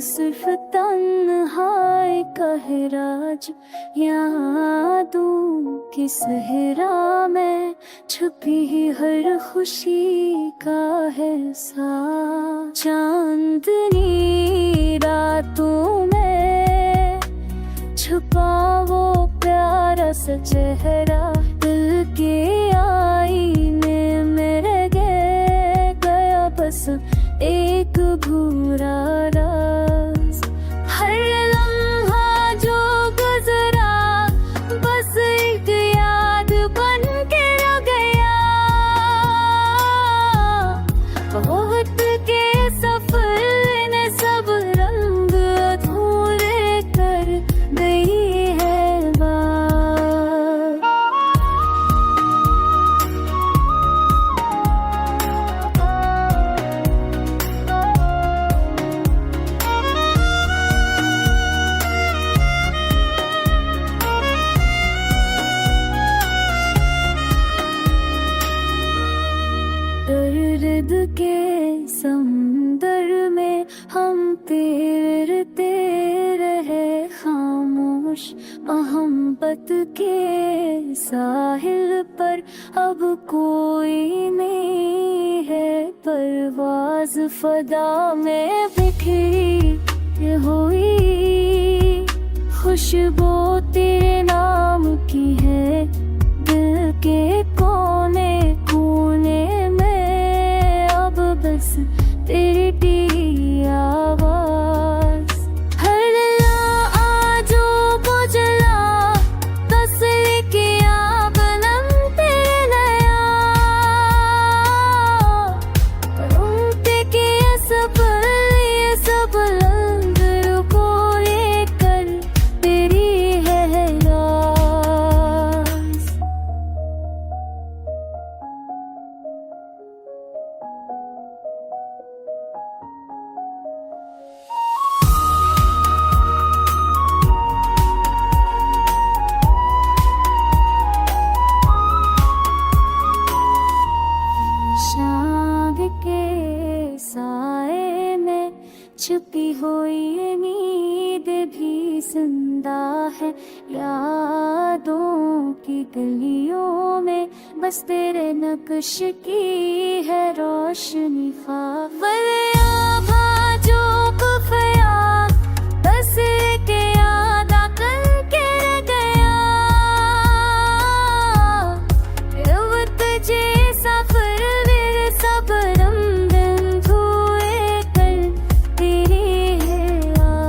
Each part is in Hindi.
सिर्फ तन्हाई का है राज, यादों की सहरा में छुपी हर खुशी का है साथ। चांदनी रातों में छुपा वो प्यारा सा चेहरा, दिल के आईने में रह गया बस एक भूरा राज। हर लम्हा जो गुजरा बस एक याद बन के रह गया। बहुत के सफर ने सब रंग अधूरे कर गई है बात। दर्द के समुंदर में हम तैरते रहे खामोश, मोहब्बत के साहिल पर अब कोई नहीं है परवाज़। फदा में बिखरी हुई खुशबू तेरे नाम की है, दिल के कोने कोने में अब बस तेरी टी आवाज। हर लम्हा जो बुझला बस एक याद बनम तेरे नया। उनके के सब रंग रुकोए कर तेरी है राज। शाम के साए में छुपी हुई नींद भी जिंदा है, यादों की गलियों में बस तेरे नक्श की है रोशनी। ख्वाब आभा जो खुफिया बस एक याद आकर के रह गया। अब तुझे सफर मेरे सब रंग धुए कर तेरी है आस।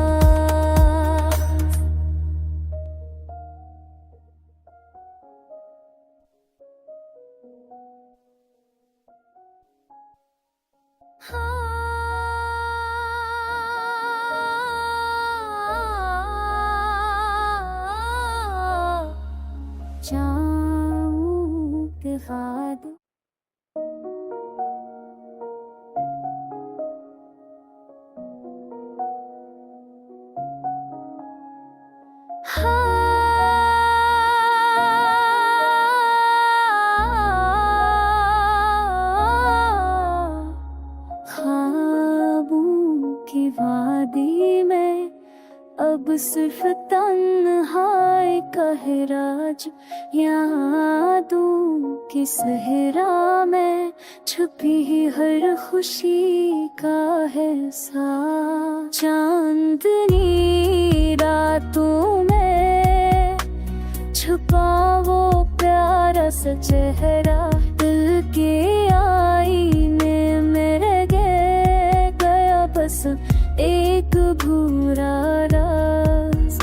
जाऊं के बाद ख्वाबों की वादी में अब सिर्फ तन्हाई का है राज, यादों की सहरा में छुपी हर खुशी का है साथ। चांदनी रातों में छुपा वो प्यारा सा चेहरा, दिल के आईने में रह गया बस एक भूरा राज।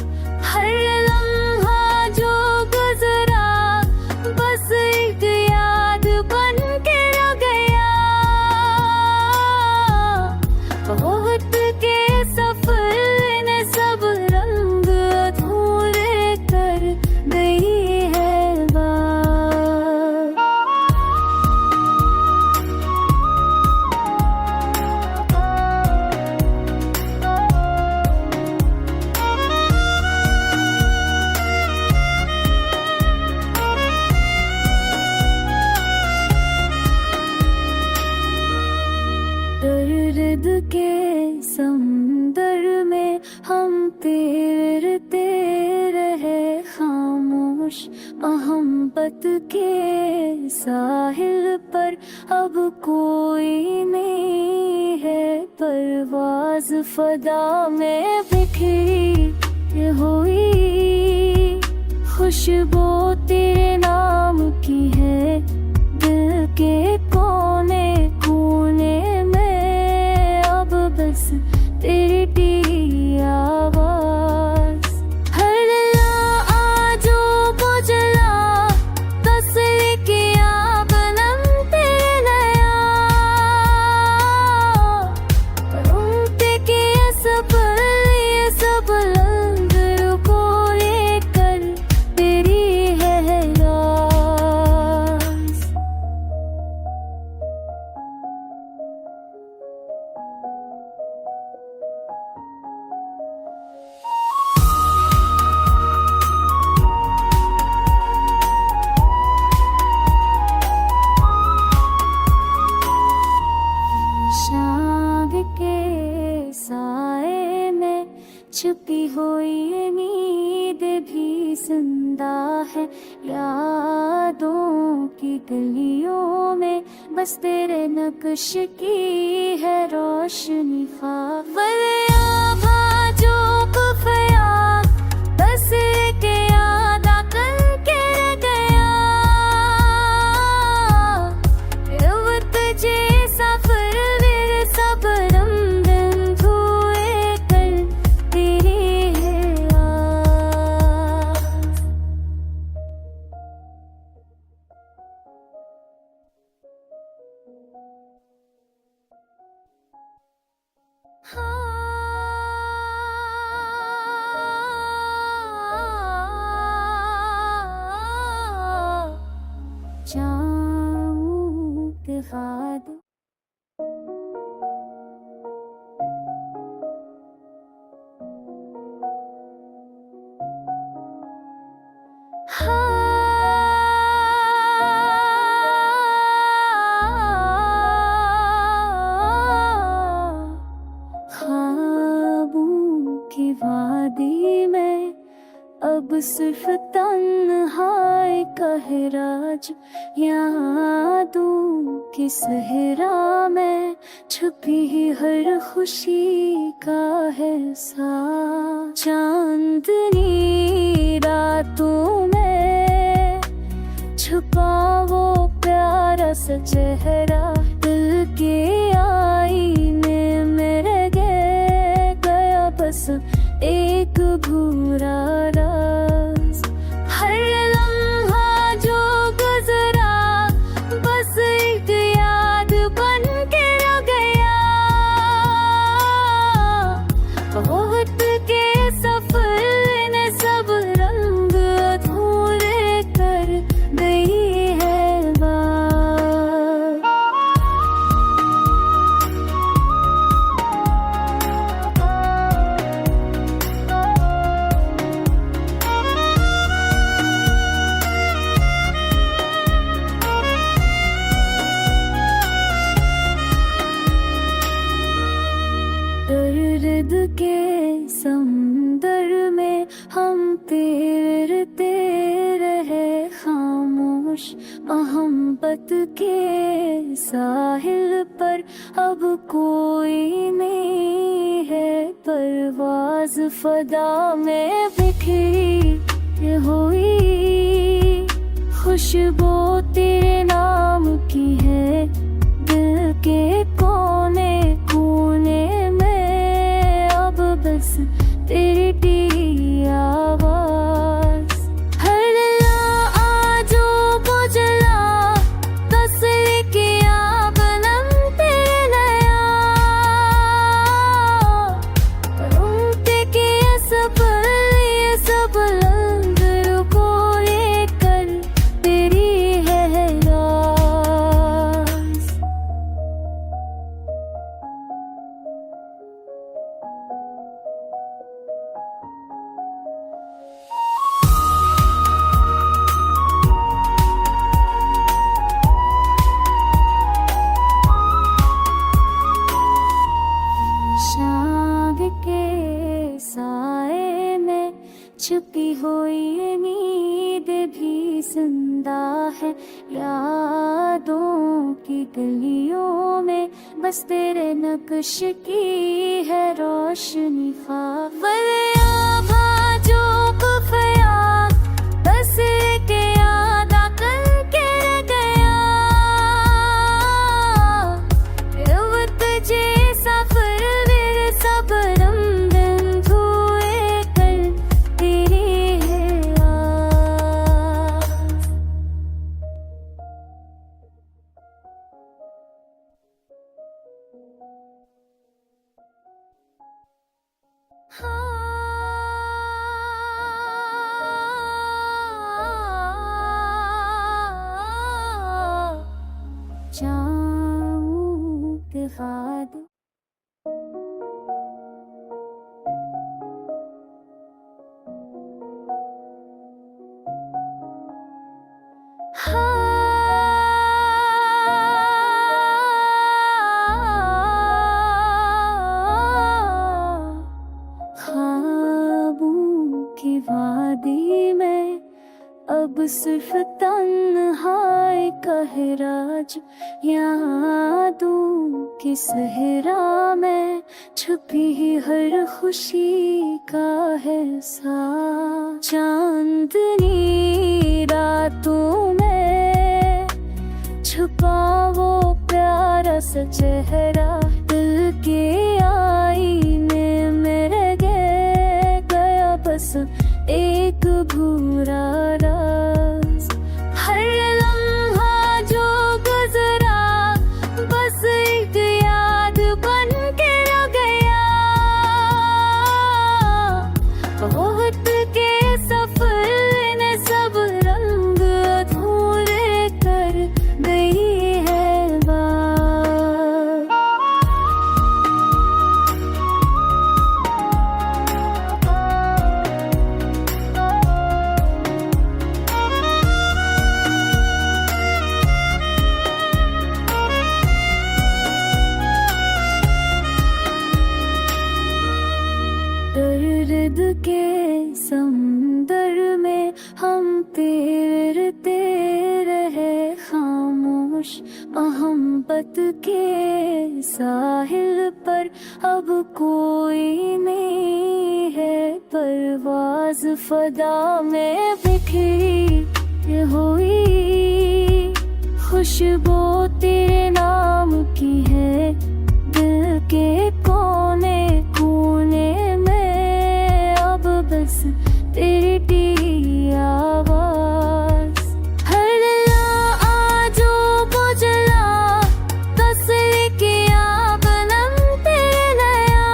हर लम्हा जो गुजरा बस एक याद बन के रह गया। बहुत के सफर ने सब रंग अधूरे कर गई है बात। के साहिल पर अब कोई नहीं है, परवाज़ फदा में बिखरी हुई खुशबू तेरे नाम की है, दिल के कोने कोने में अब बस तेरी टीरी आवाज़। हर लम्हा जो गुजरा तस्वीर किया बनम तेरे नया, उनके किए सब रंग रुको ये कर तेरी है राज़। शाम के साए में छुपी हुई नींद भी जिंदा है, यादों की गलियों में बस तेरे नक्श की है रोशनी। ख्वाब जो खुफिया बस के याद आकर के रह गया, अब तुझे सफर मेरे सब रमदन धुए कर तेरी है आस। जाऊं के बाद ख्वाबों की वादी में अब सिर्फ तन्हाई का है राज, यादों की सहरा में छुपी हर खुशी का है साथ। चांदनी रातों में छुपा वो प्यारा सा चेहरा, दिल के आईने में रह गया बस एक भूरा राज। हर लम्हा जो गुजरा बस एक याद बन के रह गया, बहुत के सफर ने सब रंग अधूरे कर गई है बात। दर्द के समुंदर में हम तैरते रहे खामोश, मोहब्बत के साहिल पर अब कोई नहीं है, परवाज़ फदा में बिखरी हुई खुशबू तेरे नाम की है, दिल के कोने कोने में अब बस तेरी टीरी आवाज़। हर लम्हा जो गुजरा तस्वीर किया बनम तेरे नया, उनके किए सब रंग रुको ये कर तेरी है राज़। है यादों की गलियों में, बस तेरे नक्श की है रोशनी ख्वाब जो कुफया बस एक याद आकर के रह गया, वक्त जैसा फिर सब रमदन धुए कर तेरी है जाऊं के बाद ख्वाबों की वादी में अब सिर्फ तन्हाई का है राज, यादों की सहरा में छुपी ही हर खुशी का है साथ। चांदनी रातों में छुपा वो प्यारा सा चेहरा, दिल के आईने में रह गया बस एक भूरा राज। हर लम्हा जो गुजरा बस एक याद बन के रह गया, बहुत के सफर ने सब रंग अधूरे कर गई है बात। दर्द के समुंदर में हम तैरते रहे खामोश, मोहब्बत के साहिल पर अब कोई नहीं है परवाज़, फदा में बिखरी हुई खुशबू तेरे नाम की है, दिल के कोने कोने में अब बस तेरी टी आवाज। हर लम्हा जो बुझला बस एक याद बनम तेरे नया,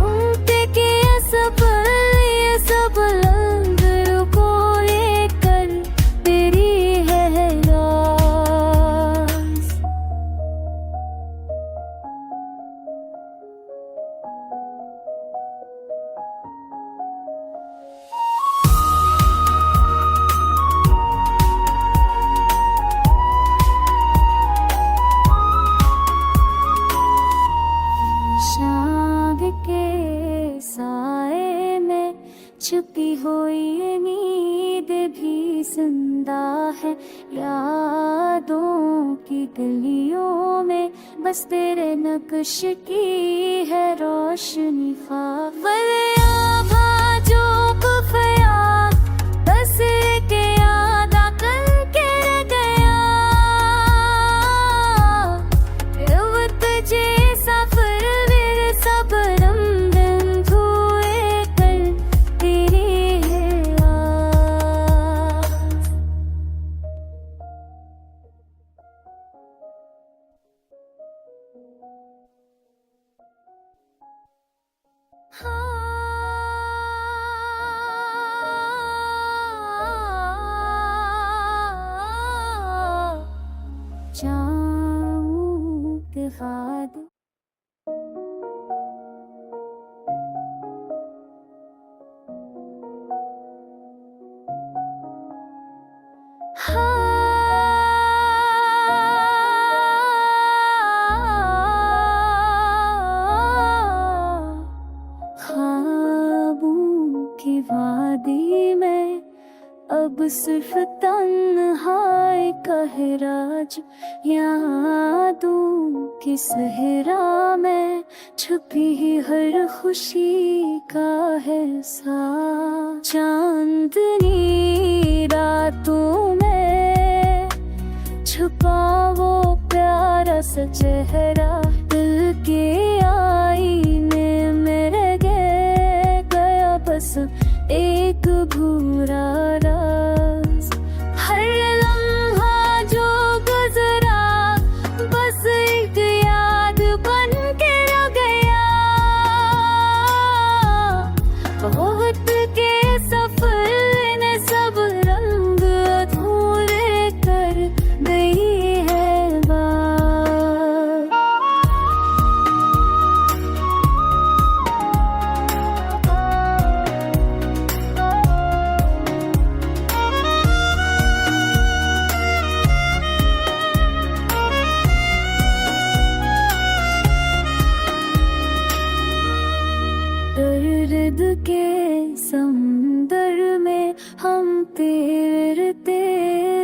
उनके के सब रंग रुको ये कर तेरी है राज। शाम के साए में छुपी हुई नींद भी जिंदा है, यादों की गलियों में बस तेरे नक्श की है रोशनी ख्वाब जो कुफया बस एक याद आकर के रह गया, वक्त जैसा फिर सब रमदन धुए कर तेरी है जाऊं के बाद ख्वाबों की वादी में अब सिर्फ तन्हाई का है राज, यादों की सहरा में छुपी हर खुशी का है साथ। चांदनी रातों में छुपा वो प्यारा सा चेहरा, दिल के आईने में रह गया बस एक भूरा राज। हर लम्हा जो गुजरा बस एक याद बन के रह गया। बहुत के सफर ने सब रंग अधूरे कर गई है बात। दर्द के समुंदर में हम तैरते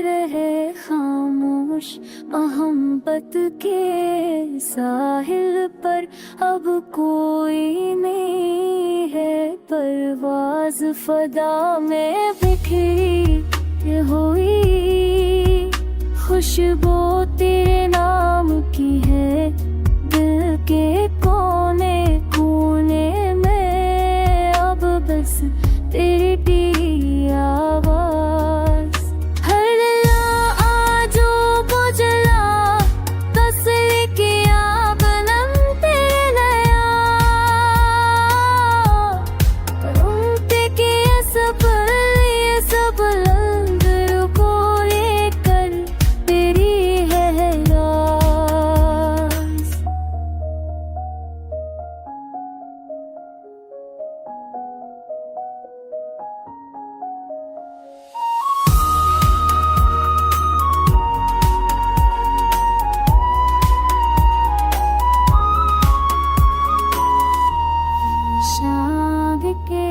रहे खामोश, मोहब्बत के साहिल पर अब कोई नहीं है परवाज़। फदा में बिखरी हुई खुशबू तेरे नाम की है, दिल के कोने कोने में अब बस तेरी टी आवाज़। हर लम्हा जो गुजरा बस एक याद बन तेरे नया। उनके के सफर ये सब लंगर को लेकर तेरी है राज। शाम के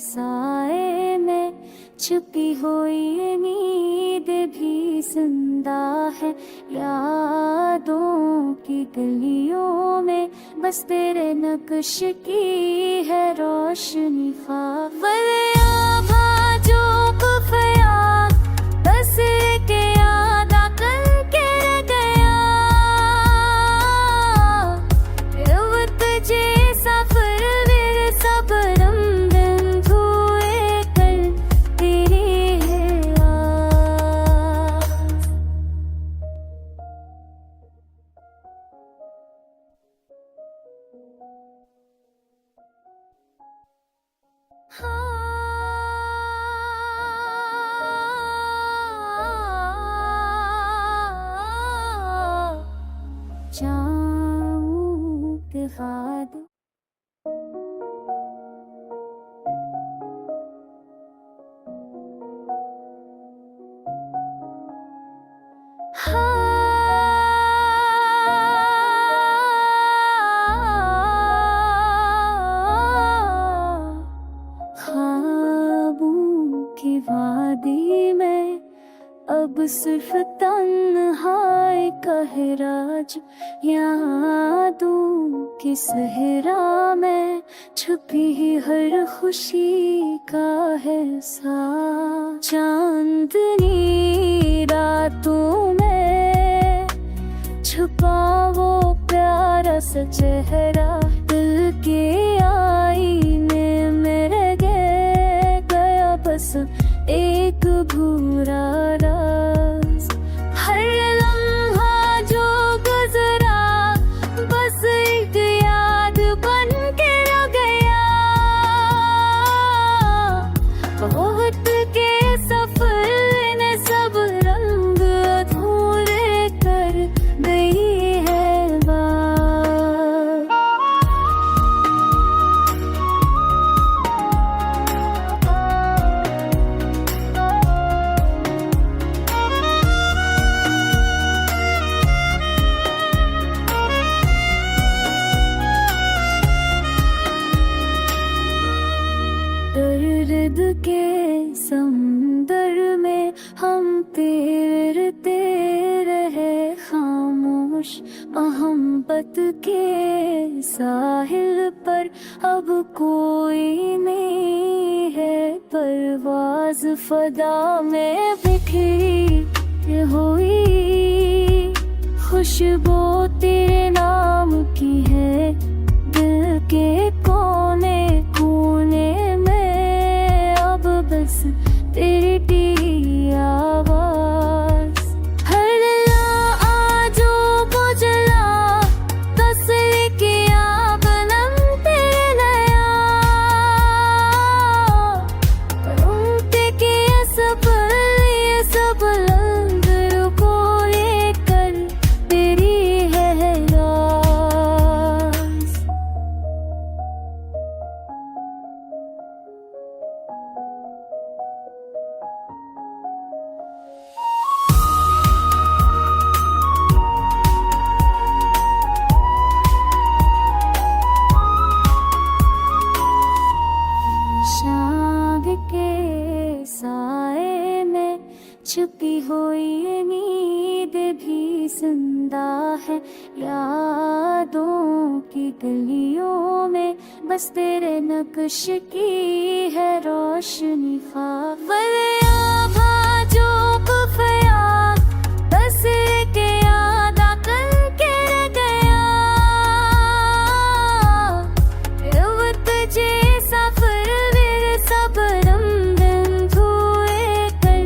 साए में छुपी हुई नींद भी जिंदा है, यादों की गलियों में बस तेरे नक्श की है रोशनी। ख्वाब जो खुफिया बस एक याद आकर के रह गया। अब तुझे सफर मेरे सब रंग धुए कर तेरी है आस। जाऊं के बाद ख्वाबों की वादी में अब सिर्फ तन्हाई का है राज, यादों की सहरा में छुपी हर खुशी का है साथ। चांदनी रातों में छुपा वो प्यारा सा चेहरा, दिल के आईने में रह गया बस एक भूरा राज। हर लम्हा जो गुजरा बस एक याद बन के रह गया। बहुत के सफर ने सब रंग अधूरे कर गई है बात। तैरते रहे खामोश मोहब्बत के साहिल पर। अब कोई नहीं है परवाज़ फ़दा में बिखरी हुई। खुशबू तेरे नाम की है दिल के कोने कोने में। अब बस तेरी आवाज़ हर आजो बुझला तस्वीर किया बनम तेरे नया। उनके किए सब लंगर को ये कर तेरी है राज। शाम के साए में छुपी हुई नींद भी जिंदा है। यादों की गलियों में बस तेरे नक्श की है रोशनी। ख्वाब जो खुफिया बस एक याद आकर के रह गया। अब तुझे सफर मेरे सब रमदन धुए कर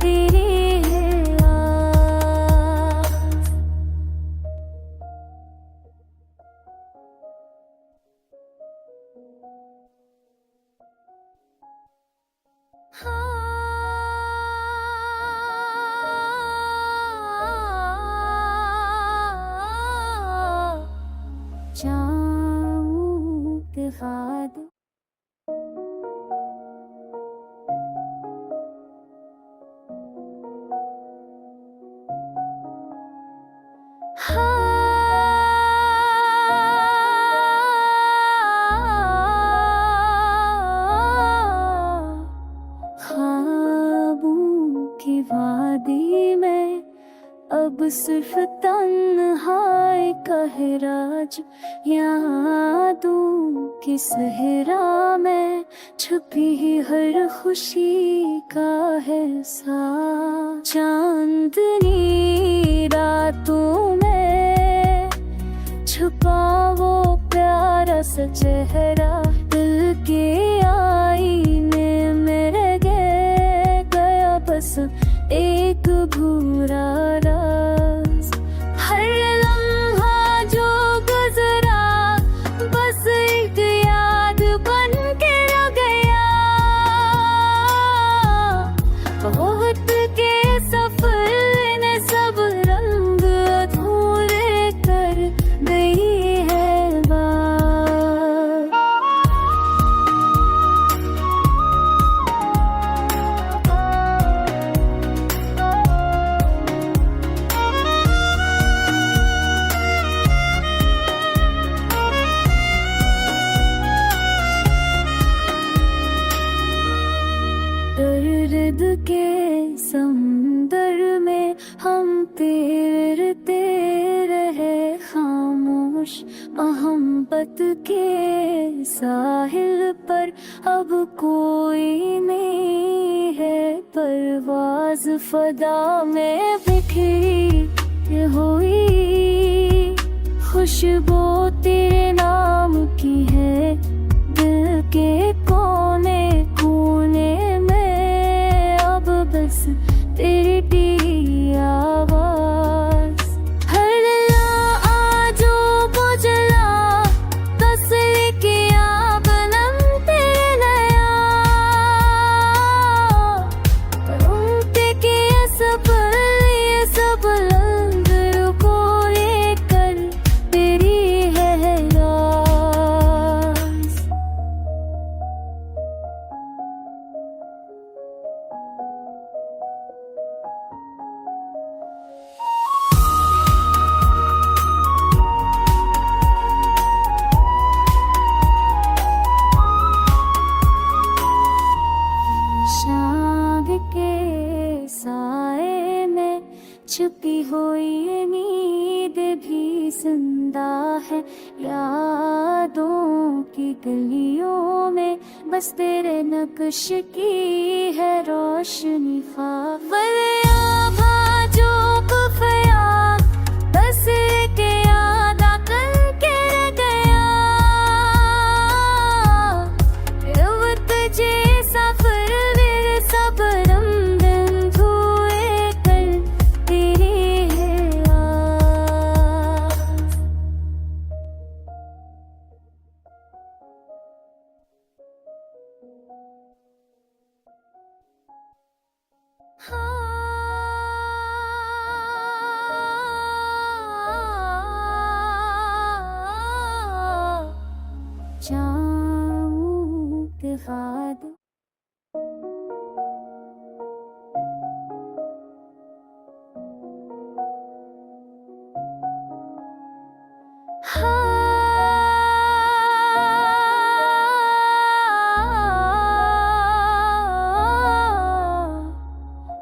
तेरी है आस। जाऊं के बाद ख्वाबों की वादी में अब सिर्फ तन्हाई का है राज। यादों की सहरा में छुपी हर खुशी का है साथ। चांदनी रातों में छुपा वो प्यारा सा चेहरा दिल के आईने में रह गया बस एक भूरा राज। हर लम्हा जो गुजरा बस एक याद बन के रह गया। बहुत के सफर ने सब रंग अधूरे कर गई है बात। दर्द के समुंदर में हम तैरते रहे खामोश मोहब्बत के साहिल पर। अब कोई नहीं है परवाज़ फ़दा में बिखरी हुई। खुशबू तेरे नाम की है दिल के कोने कोने में। अब बस तेरी आवाज़ हर आजो बुझला तस्वीर किया बनम तेरे नया। उनके किए सब लंगर को ये कर तेरी है राज। छुपी हुई ये नींद भी जिंदा है यादों की गलियों में, बस तेरे नक्श की है रोशनी ख्वाब जो खुफिया बस एक याद आकर के रह गया, वो तुझे सफर मेरे सब रमदन धुए कर तेरी है आस। जाऊं के बाद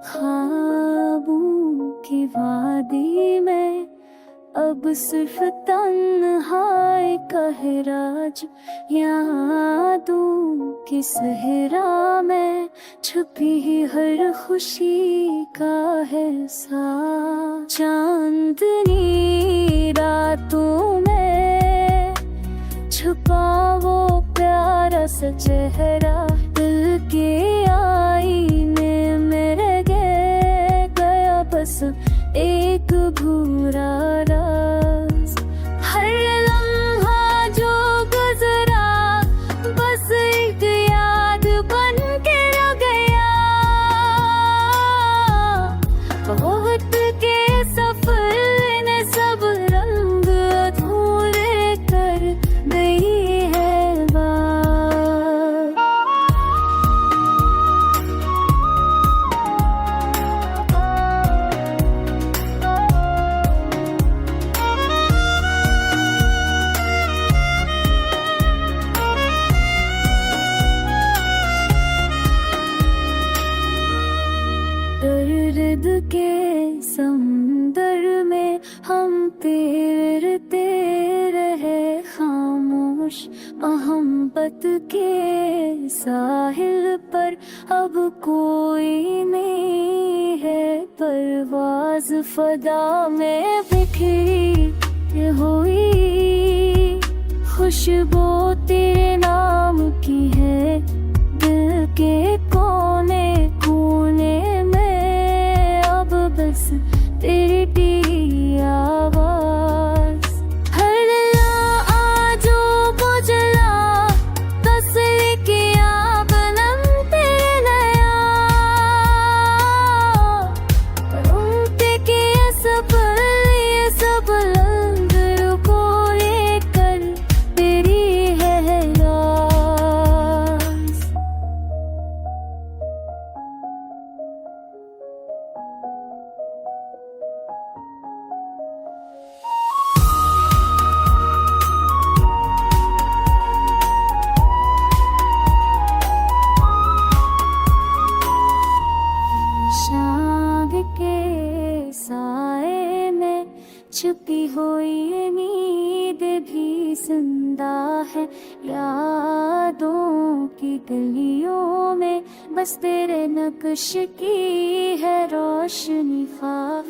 ख्वाबों की वादी में अब सिर्फ तन्हाई का है राज, यादों की सहरा में छुपी हर खुशी का है साथ। चांदनी रातों में छुपा वो प्यारा सा चेहरा, दिल के आईने में रह गया बस एक भूरा राज। हर लम्हा जो गुजरा बस एक याद बन के रह गया, वक्त के सफर ने सब रंग अधूरे कर गई है बात। दर्द के समुंदर में हम तैरते रहे खामोश, मोहब्बत के साहिल पर अब कोई नहीं है परवाज़, फदा में बिखरी हुई खुशबू तेरे नाम की है, दिल के कोने कोने में अब बस तेरी टी आवाज। हर लम्हा जो गुजरा बस एक याद बनम तेरे नया, उनके के सफर ये सब लंगर को ये कर तेरी है राज। शाम के साए में छुपी हुई ये नींद भी जिंदा है यादों की गलियों में, बस तेरे नक्श की है रोशनी ख्वाब।